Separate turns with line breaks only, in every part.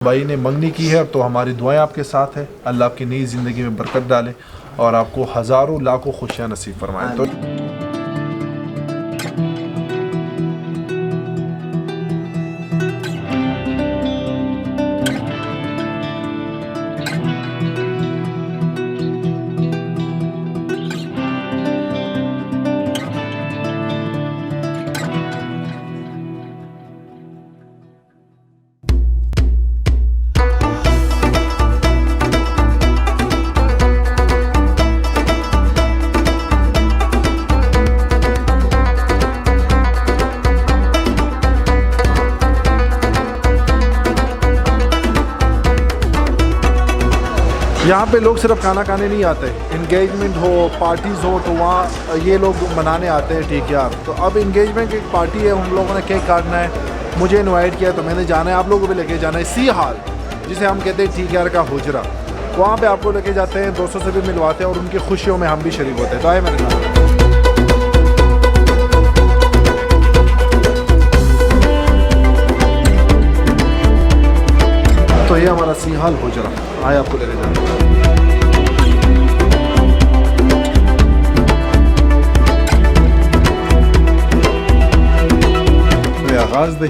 भाई ने मंगनी की है तो हमारी दुआएं आपके साथ है। अल्लाह आपकी नई ज़िंदगी में बरकत डाले और आपको हज़ारों लाखों खुशियाँ नसीब फरमाए। तो यहाँ पे लोग सिर्फ खाना खाने नहीं आते, इंगेजमेंट हो, पार्टीज़ हो तो वहाँ ये लोग मनाने आते हैं। ठीक यार, तो अब इंगेजमेंट की एक पार्टी है, हम लोगों ने केक काटना है, मुझे इनवाइट किया तो मैंने जाना है, आप लोगों को भी लेके जाना है। सी हाल जिसे हम कहते हैं ठीक यार का हुजरा, वहाँ पे आपको लेके जाते हैं, दोस्तों से भी मिलवाते हैं और उनकी खुशियों में हम भी शरीक होते हैं। तो आए मेरे साथ। तो ये हमारा सी हाल हुजरा, आए आपको लेके जाना है। आगाज़ दे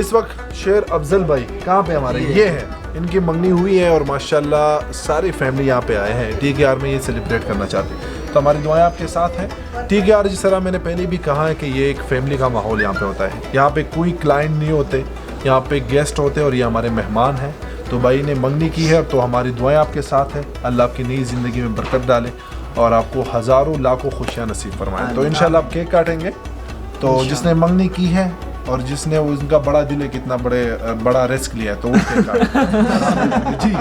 इस वक्त शेर अफजल भाई कहाँ पे हमारे ये है, इनकी मंगनी हुई है और माशाल्लाह सारी फैमिली यहाँ पे आए हैं। ठीक यार में ये सेलिब्रेट करना चाहते हैं, तो हमारी दुआएं आपके साथ हैं। ठीक यार जिस तरह मैंने पहले भी कहा है कि ये एक फैमिली का माहौल यहाँ पे होता है, यहाँ पे कोई क्लाइंट नहीं होते, यहाँ पे गेस्ट होते हैं और ये हमारे मेहमान हैं। तो भाई ने मंगनी की है तो हमारी दुआएं आपके साथ हैं। अल्लाह आपकी नई ज़िंदगी में बरकत डाले और आपको हज़ारों लाखों खुशियाँ नसीब फरमाएँ। तो इंशाल्लाह आप केक काटेंगे। तो जिसने मंगनी की है और जिसने उनका बड़ा दिल है, कितना बड़ा रिस्क लिया है, तो वो केक काटेंगे। जी